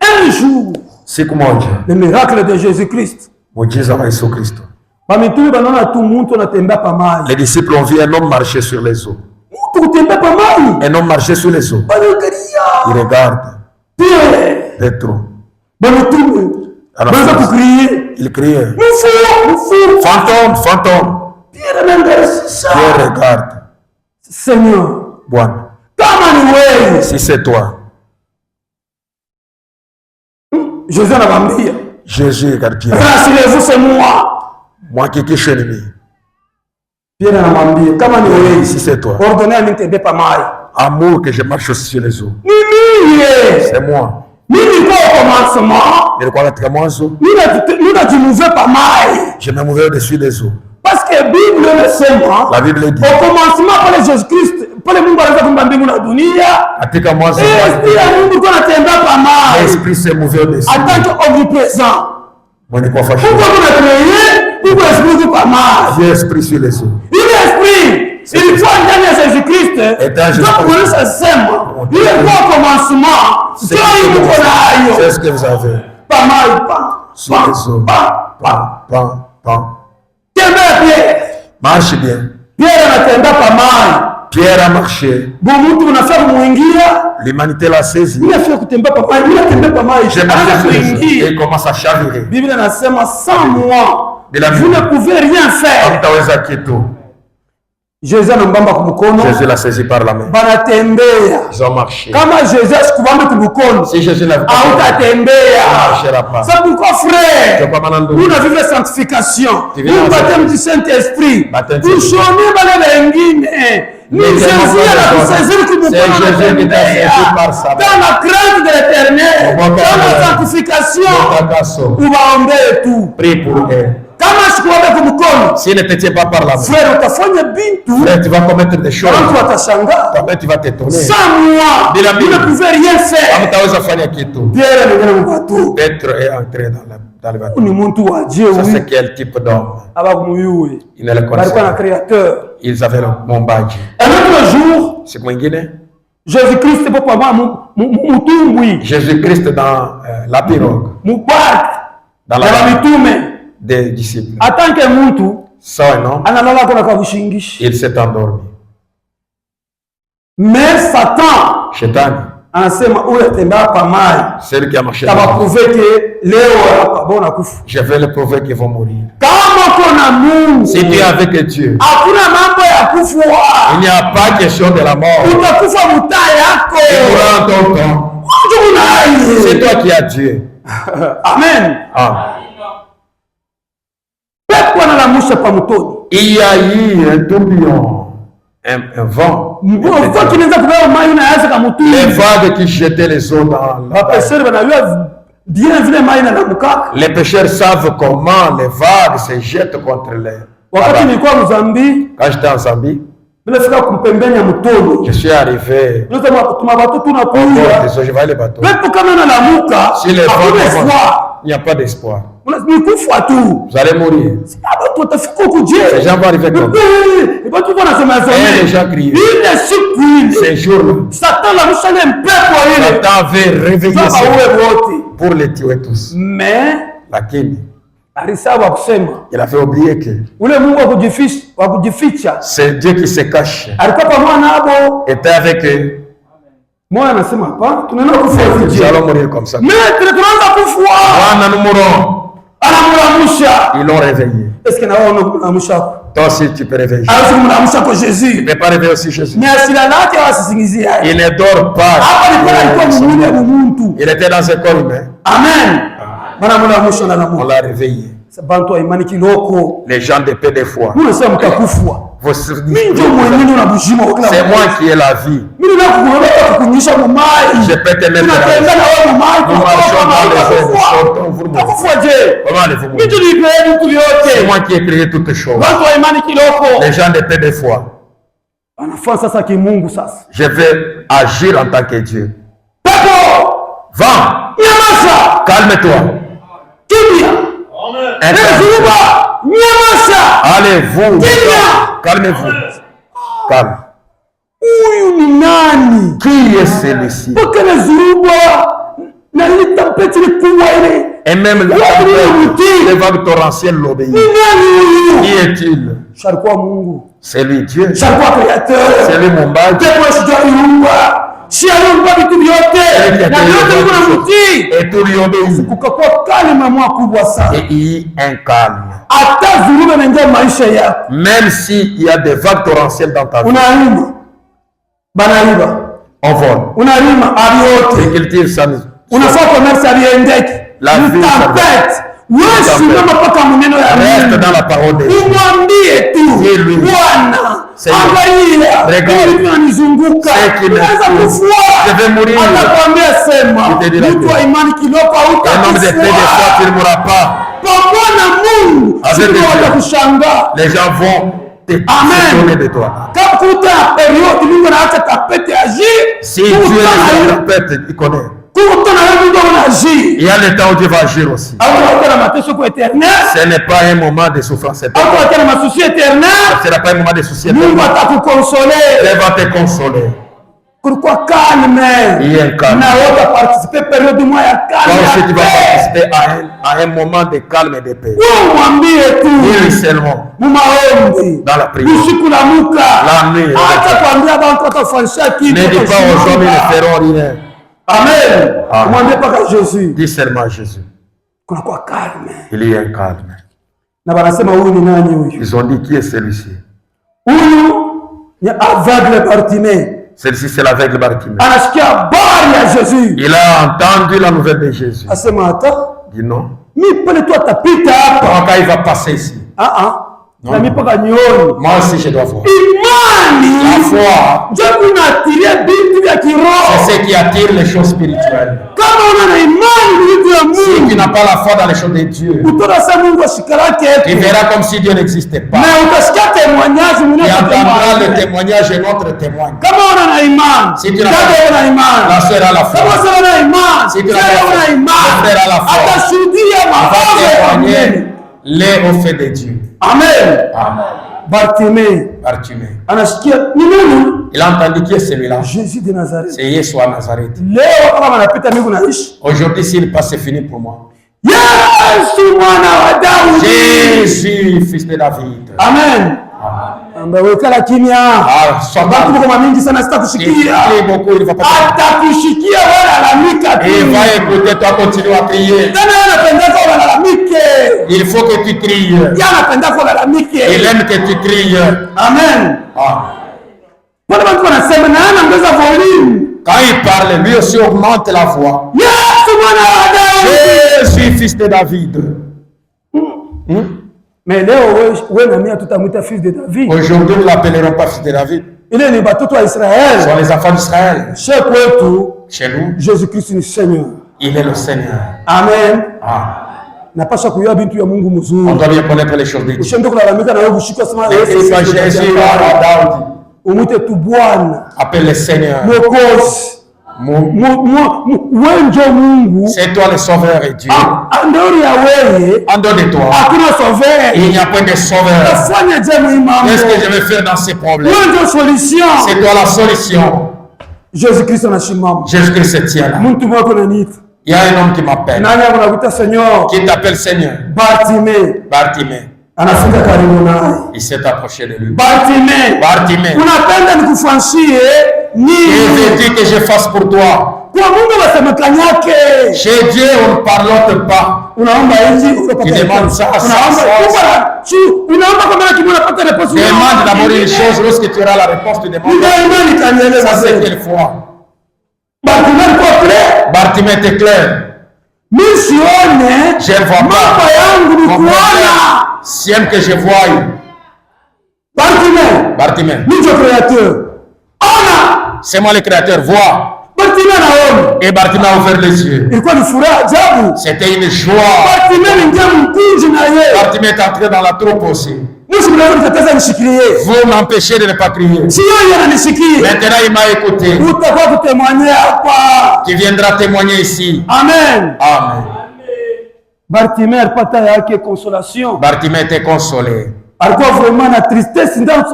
Un jour. Le miracle de Jésus-Christ. Les disciples ont vu un homme marcher sur les eaux. Un homme marchait sur les eaux. Il regarde. Pétro. Il criait. Fantôme, fantôme. Pierre regarde. Seigneur. Bon. Si c'est toi. Jésus est gardien. Rassurez-vous, c'est moi. Moi qui suis ennemi. Pierre anamwambia kama ni wewe, si c'est toi. Ordonnez nitembee pa mai. Amour que je marche aussi sur les eaux. C'est moi. Mimi kwa commencement. Nilikuwa katika mwanzo. Mimi najimuve pa mai. Je me mouvais au-dessus des eaux. Parce que Bible inasema. La Bible dit. Au commencement pale Jésus-Christ, pale Mungu alianza kuumba mbingu na dunia. Katika mwanzo. Esprit ya Mungu kwa anatembea pa mai. L'esprit s'est mouvé au-dessus. En tant qu'omniprésent. Mwenye kwa fashion. Mungu anatembea. Mungu esprit pa mai. Dieu esprit sur les eaux. Esprit, il faut ndani ya Jésus-Christ. Donc vous sema, il est au commencement. C'est ce que vous avez. Pas mal, pas. Sur les eaux. Pas. Pierre. Marche bien. Pierre anatembea pas mal. Pierre a marché. Bon mtu unafaa kumuingia. L'humanité l'a saisi. J'ai marché sur les eaux et commence à chavirer. Bible inasema sans moi vous ne pouvez rien faire. Jésus anambamba kumukono. Jésus l'a saisi par la main. Banatembea. Ils ont marché. Kama Jésus asikubambe kumukono. Si Jésus n'avait pas hautatembea. ne marchera pas. C'est pourquoi frère, nous avons vu la sanctification. Nous baptême du Saint-Esprit. Nous chômons les wengine. Nous Jésus a saisi kumukono. Dans la crainte de l'Éternel. Dans la sanctification. Nous va tout. Prie pour elle. Si ne te tient pas par la main, frère, tu vas commettre des choses. Toi-même, tu vas t'étonner. Sans moi, vous ne pouvez rien faire. Petre est entré dans le bateau. Ça, c'est quel type d'homme? Ils ne le connaissaient pas. Ils avaient le bombardie. Un autre jour, c'est mwingine? Jésus-Christ dans la pirogue. Dans la des disciples. Ça, non? Il s'est endormi. Mais Satan, celui qui a marché, je vais le prouver qu'ils vont mourir. Si tu es avec Dieu, il n'y a pas question de la mort. Tu mourras en ton temps. C'est toi qui as Dieu. Amen. Il y a eu un tourbillon, un vent. Les vagues qui jetaient les eaux dans la mer. Les pêcheurs savent comment les vagues se jettent contre les. Quand j'étais en Zambie, je suis arrivé. Je voyais les bateaux. Si les vagues, il n'y a pas d'espoir. Vous allez mourir. Ces gens vont arriver comme ça. Et les gens crient. Ces jours-là, Satan avait réveillé pour les tuer tous. Mais il avait oublié que c'est Dieu qui se cache. Était avec eux. Nous allons mourir comme ça. Ils l'ont réveillé. Est-ce que toi aussi tu peux réveiller. Tu ne peux pas réveiller aussi Jésus. Il ne dort pas. Il était dans un corps humain. Amen. On l'a réveillé. Les gens de paix de foi. C'est moi qui ai la vie. Je peux te mettre là. Nous marchons dans les airs. Comment allez-vous mourir? C'est moi qui ai créé toutes choses. Les gens de paix de foi. Je vais agir en tant que Dieu. Va. Calme-toi. Allez-vous. Calmez-vous. Calme. Qui est celui-ci? Et même la tempête, les vagues torrentielles l'obéissent. Qui est-il? C'est lui Dieu. C'est lui mon bâti. Et tout lui obéit. Et il un calme. Même s'il y a des vagues torrentielles dans ta vie, on vole. Et cultive sa vie. La vie, reste dans la parole de Dieu. Dis-lui, regarde ce qui me fait. Je vais mourir. Il te dira un homme de paix de foi, tu ne mourras pas. Avec Dieu, les gens vont t'étonner de toi. Si Dieu est la tempête, il connaît. Il y a le temps où Dieu va agir aussi. Ce n'est pas un moment de souffrance éternelle. Ce n'est pas un moment de souci éternel. Dieu va te consoler. Kulikuwa calme. Il y a un calme. Na wote participer période mois ya calme. Toi aussi tu vas participer à un moment de calme et de paix. Mwambie tu. Oui, seulement. Mumaombi. Dans la prière. Usiku na muka. La nuit. Hata kuambia bantu watafanisha kitu. Ne dis pas aux hommes, ils ne feront rien. Amen. Mwambie paka Jésus. Dis seulement à Jésus. Kunakuwa calme. Il y a un calme. Na wanasema huyu ni nani huyu? Ils ont dit qui est celui-ci? Huyu ni aveugle Bartimée. Celui-ci c'est l'aveugle Bartimée. Anasikia habari ya Jésus. Il a entendu la nouvelle de Jésus. Asema hata Il dit non. mi pale tu atapita hapa. Quand il va passer ici. Na mi paka nioni. Moi aussi je dois voir. Imani. La foi. Ndio kunatiria vitu vya kiroho. C'est ce qui attire les choses spirituelles. Kama una na imani vitu vya Mungu. Si tu n'as pas la foi dans les choses de Dieu, Utorasa Mungu ashikarake. tu verras comme si Dieu n'existait pas. Mais utasikia témoignage Tu mwenyewe. entendras le témoignage et notre témoigne. Kama una na imani. Si tu n'as pas na imani. La sœur a la foi. Kama una na imani. Si tu n'as pas na imani. la frère a la foi. Atashuhudia Va maovu. témoigner les hauts faits de Dieu. Amen. Amen. Bartimée. Bartimée. Anasikia ni nini? Il a entendu qui est celui-là. Jésus de Nazareth. C'est Yesu à Nazareth. Leo kama anapita mimi naishi. Aujourd'hui, s'il passe, c'est fini pour moi. Yesu mwana wa Daudi. Jésus, fils de David. Amen. Ambawekala kimya. Sababu tuko kwa mingi sana sitakushikia. Atakushikia wala lalamika tu. Il va écouter toi continuer à crier. Tena anapenda kwa lalamike. Il faut que tu cries. Yeye anapenda kwa lalamike. Il aime que tu cries. Amen. Wale watu wanasema na anaongeza volume. Quand il parle, lui aussi augmente la voix. Yesu mwana wa Daudi. Jésus, fils de David. Mais leo wewe na mimi tutamuita fils de David. Aujourd'hui, nous l'appellerons pas fils de David. Ile ni batoto wa Israël. Ce sont les enfants d'Israël. Chez nous, Jésus-Christ ni Seigneur. il est le Seigneur. Amen. Napasha kujua bintu ya Mungu mzuri. On doit bien connaître les choses de Dieu. Ushende kulalamika na wewe kushika sema Jésus à Daudi. Umwite tu Bwana. Appelle le Seigneur. Mwokozi. C'est toi le sauveur et Dieu. En dehors de toi, il n'y a point de sauveur. Qu'est-ce que je vais faire dans ces problèmes? C'est toi la solution. Jésus-Christ se tient là. Il y a un homme qui m'appelle. Qui t'appelle Seigneur. Bartimée. Il s'est approché de lui. Bartimée. Il veut dire que je fasse pour toi. Chez Dieu, on ne parlote pas. Tu demandes ça. Demande d'abord une chose. Lorsque tu auras la réponse, tu demandes. Ça, c'est quelle foi? Bartimée, t'es clair. Je ne vois pas. Si aime que je voie. Bartimée. C'est moi le créateur, vois. Et Bartimée a ouvert les yeux. C'était une joie. Bartimée est entré dans la troupe aussi. Vous m'empêchez de ne pas crier. Maintenant il m'a écouté. Tu viendras témoigner ici. Amen. Amen. Bartimée était consolé.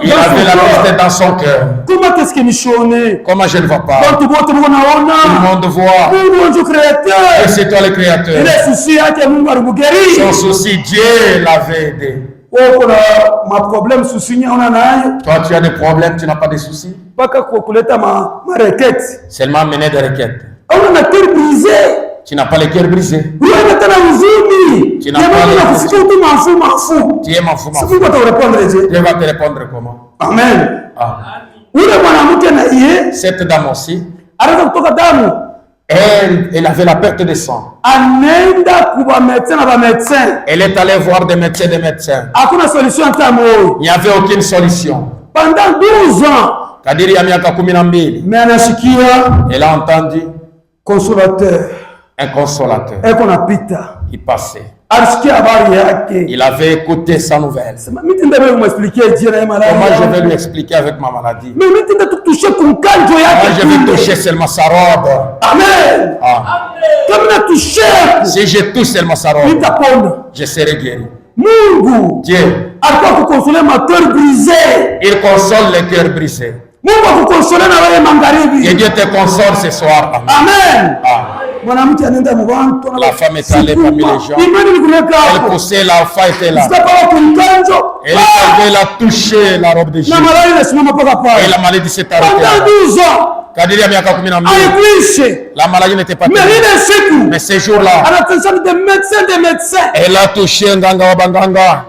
Il avait la tristesse dans son cœur. Comment je ne vois pas? Tout le monde voit. Et c'est toi le créateur. Son souci, Dieu l'avait aidé. Toi, tu as des problèmes, tu n'as pas de soucis. Seulement mener des requêtes. Tu n'as pas le cœur brisé. Tu n'as pas le cœur. Tu es m'en fous. Dieu va te répondre comment? Amen. Cette dame aussi, elle avait la perte de sang. Elle est allée voir des médecins. Il n'y avait aucune solution. Pendant 12 ans, elle a entendu consolateur. Un consolateur. Il passait. Il avait écouté sa nouvelle. Comment je vais lui expliquer avec ma maladie? Moi, je vais toucher seulement sa robe. Amen. Si je touche seulement sa robe, je serai guéri. Dieu, il console les cœurs brisés. Que Dieu te console ce soir. Amen. Amen. La femme est allée parmi les gens. Elle poussait, l'enfant était là. Elle a touché la robe de Jésus. Et la maladie s'est arrêtée. Kadiri ya miaka 12. La maladie n'était pas terminée. Mais ce jour-là, elle a touché nganga wa banganga.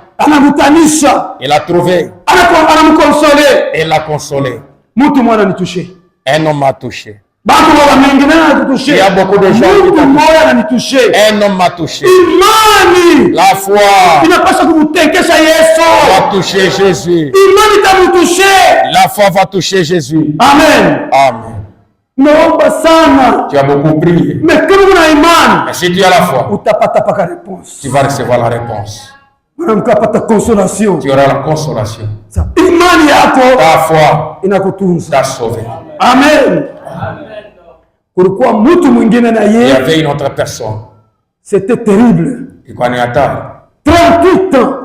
Elle a trouvé. Elle l'a consolé. Un homme m'a touché. Il y a beaucoup de gens qui touché. Un homme m'a touché. La foi va toucher Jésus. La foi va toucher Jésus. Amen. Amen. Tu as beaucoup prié. Mais si tu as la foi, tu vas recevoir la réponse. Tu auras la consolation. Ta foi t'a sauvé. Amen. Il y avait une autre personne. C'était terrible. 38 ans.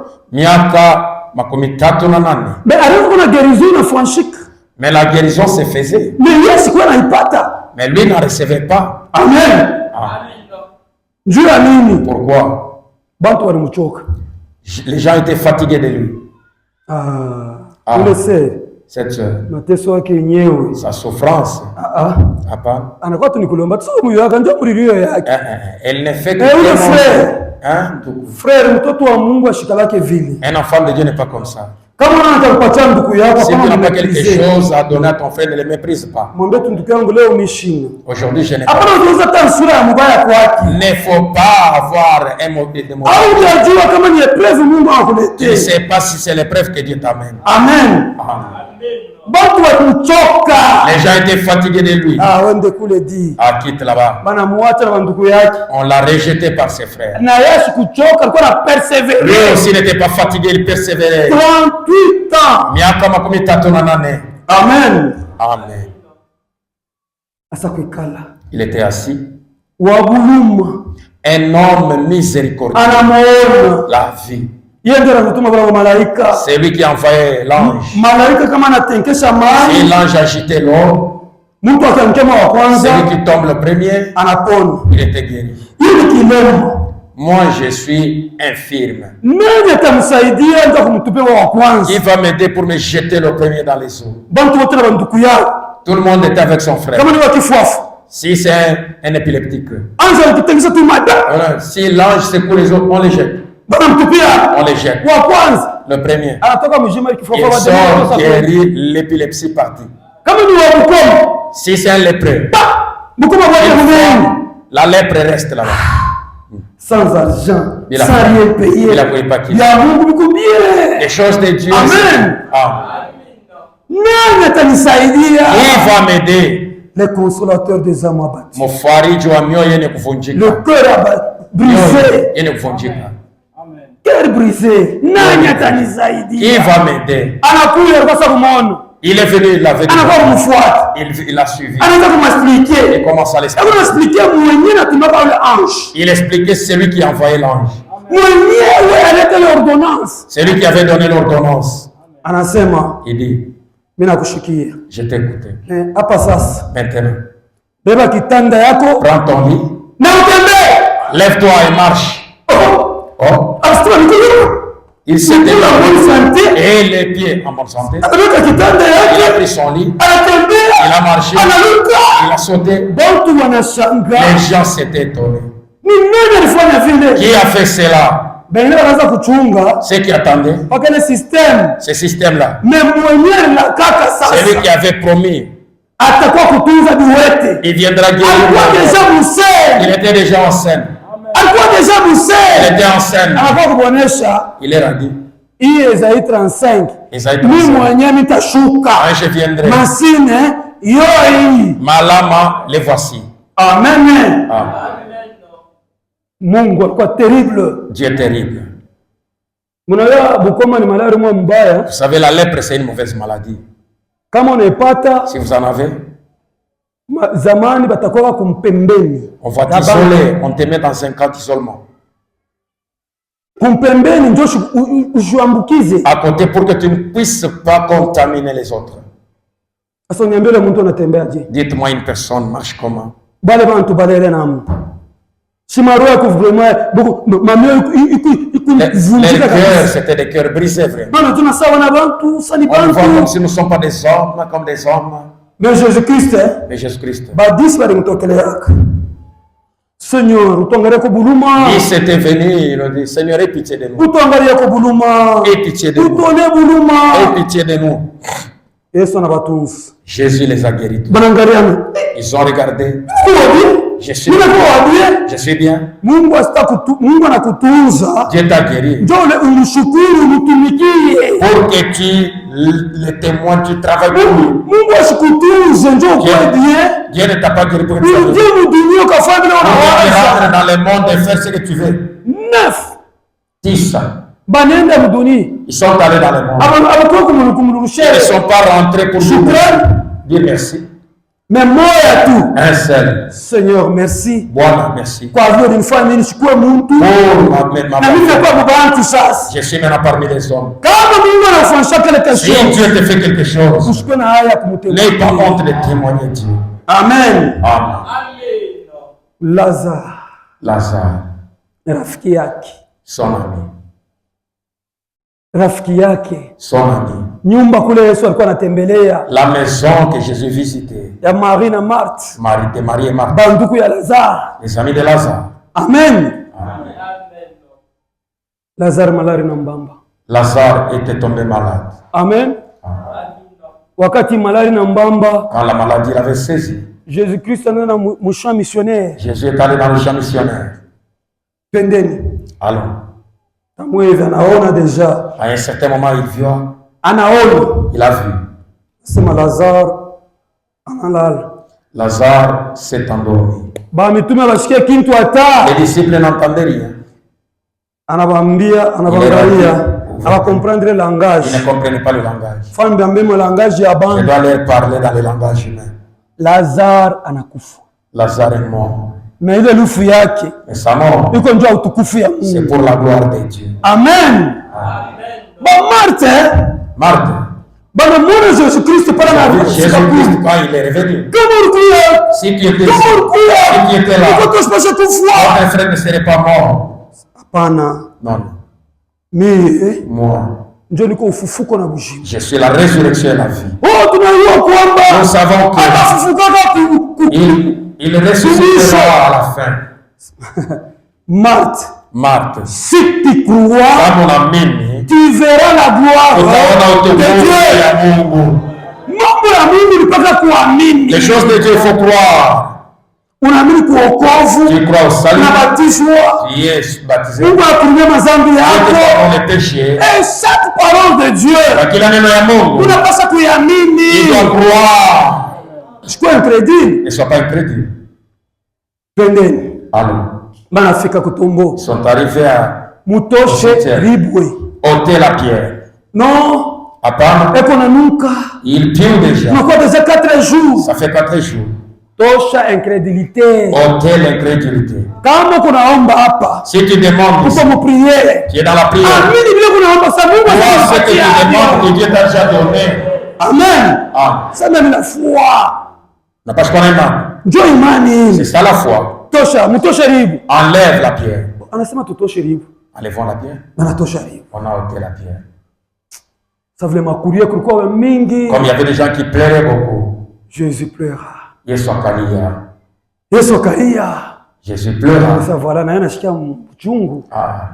Mais la guérison se faisait. Mais lui n'en recevait pas. Amen. Pourquoi? Les gens étaient fatigués de lui. Cette sa souffrance. Elle ne fait que un enfant de Dieu n'est pas comme ça. Si tu n'as pas quelque chose à donner à ton frère, ne le méprise pas. Aujourd'hui, je n'ai pas. Il ne faut pas avoir un mauvais démon. Tu ne sais pas si c'est l'épreuve que Dieu t'amène. Amen. Les gens étaient fatigués de lui. Quitte là-bas. On l'a rejeté par ses frères. Lui aussi n'était pas fatigué, il persévérait. 38 ans. Amen. Amen. Il était assis. Un homme miséricordieux. La vie. C'est lui qui envoyait l'ange. Et l'ange agitait l'eau. C'est lui qui tombe le premier. Il était guéri. Moi, je suis infirme. Qui va m'aider pour me jeter le premier dans les eaux? Tout le monde était avec son frère. Si c'est un épileptique. Si l'ange secoue les autres, on les jette. On les jette. Le premier. Il sort guéri, l'épilepsie partie. Si c'est un lépreux, la lèpre reste là-bas. Sans argent, sans rien payer. Il a payé pas qui. Les choses de Dieu. Amen. Qui va m'aider? Le consolateur des âmes abattues. Le cœur brisé. Cœur brisé. Qui va m'aider? Il est venu, il l'avait dit. Il a suivi. Il commence à l'expliquer. Il expliquait celui qui a envoyé l'ange. C'est lui qui avait donné l'ordonnance. Il dit, je t'ai écouté. Maintenant, prends ton lit. Lève-toi et marche. Oh. Il s'est levé et les pieds en bonne santé. Il a pris son lit. Il a marché. Il a sauté. Les gens s'étaient étonnés. Qui a fait cela? Ceux qui attendaient. Ce système-là. C'est lui qui avait promis. Il viendra guérir. Il était déjà en scène. Il était en scène. Il est radis. Isaïe 35. Je viendrai. Malama, les voici. Amen. Dieu est terrible. Vous savez, la lèpre, c'est une mauvaise maladie. Si vous en avez, on va t'isoler, on te met dans un camp d'isolement. À côté pour que tu ne puisses pas contaminer les autres. Dites-moi une personne marche comment? Les cœurs, c'était des cœurs brisés, vraiment. On voit comme si nous ne sommes pas des hommes, comme des hommes. Mais Jésus-Christ, Seigneur, il s'était venu, il a dit, Seigneur, aie pitié de nous. Aie pitié de nous. Aie pitié de nous. Jésus les a guéris. Ils ont regardé. Je suis bien. Dieu t'a guéri. Pour que tu le témoin, tu travailles pour lui. Dieu ne t'a pas guéri pour que tu rentres dans le monde et faire ce que tu veux. 10. Ils sont allés dans le monde. Ils ne sont pas rentrés pour dire merci. Mais moi et tout. Un seul. Seigneur, merci. Voilà, merci. Je suis maintenant parmi les hommes. Si Dieu te fait quelque chose, n'aie pas honte de témoigner Dieu. Amen. Amen. Lazare. Rafiki yake. Son ami. Rafiki yake. Son ami. Nyumba kule Yesu alikuwa anatembelea. La maison que Jésus visitait. Ya Marie na Marthe. Marie et Marthe. Banduku ya Lazare. Les amis de Lazare. Amen. Amen. Lazare malari na mbamba. Lazare était tombé malade. Amen. Wakati malari na mbamba. Quand la maladie l'avait saisi. Jésus-Christ est allé dans le champ missionnaire. Jésus est allé dans le champ missionnaire. Pendeni. Allons. Anaona déjà. À un certain moment, il voit. Anaona. Il a vu. C'est Lazare. Analala. Lazare s'est endormi. Les disciples n'entendaient rien. Ils ne comprenaient pas le langage. Je dois leur parler dans le langage humain. Lazare est mort. Mais sa mort, c'est pour la gloire de Dieu. Amen. Marthe. Jésus-Christ, quand il est revenu. Si tu étais là, ton frère ne serait pas mort. Non. Moi, je suis la résurrection et la vie. Nous savons qu'il ressuscitera à la fin. Marthe, si tu crois, tu verras la gloire de Dieu. Les choses de Dieu, il faut croire. Tu crois au salut. Tu es baptisé. Tu les péchés. Et chaque parole de Dieu, il doit croire. Je suis incrédule. Ne sois pas incrédule. Allons. Ils sont arrivés à ôter la pierre. Non. Il pue déjà. Ça fait 4 jours. Tosha incrédulité. Ôter l'incrédulité. Si tu demandes, tu es dans la prière. Ce que tu demandes, que Dieu t'a déjà donné. Amen. C'est même la foi. Parce qu'on est. C'est ça la foi. Enlève la pierre. Enlevons la pierre. On a ôté la pierre. Comme il y avait des gens qui pleuraient beaucoup. Jésus pleura. Yesu akalia. Jésus pleura.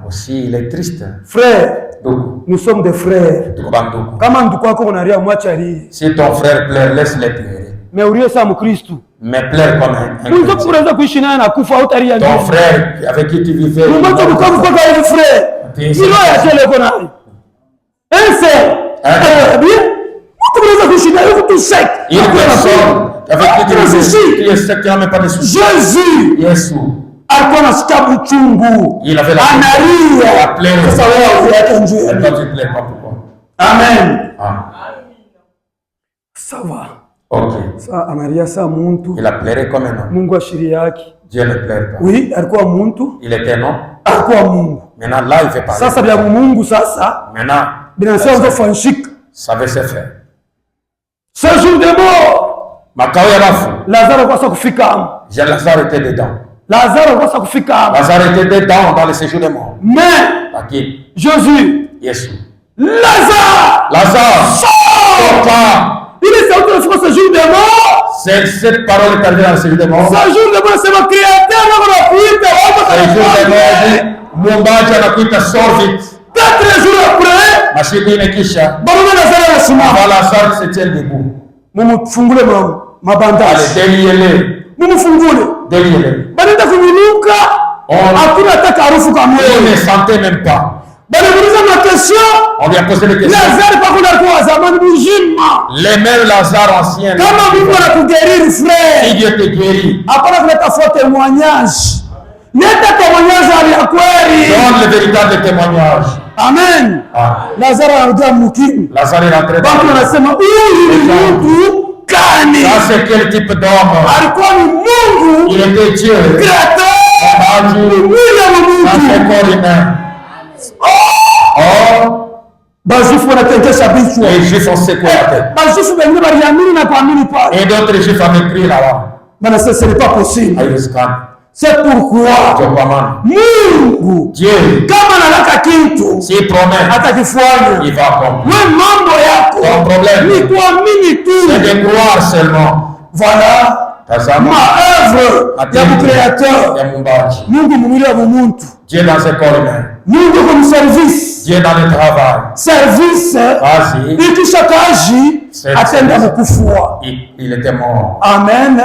Aussi il est triste. Frère, nous sommes des frères. Si ton frère pleure, laisse-le pleurer. Mais pleure comme un chrétien. Ton frère avec qui tu vivais. Une personne avec qui tu vivais, qui est sec, qui n'a même pas de soucis. Jésus. Yesu. Il avait la plaie. Elle doit te plaire, pas pourquoi. Amen. Ça va. Ok. Il a pleuré comme un homme. Dieu ne pleure pas. Oui, il était un homme. Maintenant, là, il fait parler. Maintenant, ça veut se faire. Ce jour de mort, Lazare va kufika. Lazare était dedans. Lazare va kufika. Lazare était dedans dans le séjour des morts. Mais Jésus, Lazare, sors! Il est sorti de ce jour de mort. Cette parole est arrivée dans le séjour des morts. Ce jour de mort, c'est le Créateur. Ce jour de mort, Mumbaji anakuita sors vite. 4 jours après, masiku ine kisha, Lazare se tient debout. Mumufungule mabandage. Allez, déliez-le. Mumufungule. Déliez-le. Banenda kuminuka. Hakuna hata harufu kama hiyo. On ne sentait même pas. On lui a posé des questions. Les mêmes Lazare anciens. Si Dieu te guérit, donne le véritable témoignage. Amen. Lazare est rentré dans ça, c'est quel type d'homme? Il était Dieu. Ça, c'est corps humain. Les Juifs ont secoué la tête. Et d'autres Juifs ont écrit là-bas. Ce n'est pas possible. C'est pourquoi Dieu, s'il promet, il va accomplir. Ton problème, c'est de croire seulement. Voilà ma œuvre ya Créateur. Dieu dans ce corps humain. Mungu comme service. Dieu dans le travail. Service. Il était mort. Amen.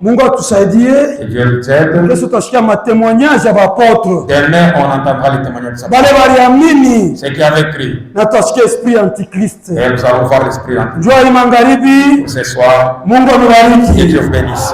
Mungu atusaidie. Dieu nous aide. Kesho tutashikia matémoignage ya apôtres. Demain on entendra les témoignages. Bale waliamini. Ceux qui avaient cru. Na tutashikia esprit antichrist. Et nous allons voir l'esprit antichrist. Jua magharibi. Ce soir. Mungu amebariki. Que Dieu vous bénisse.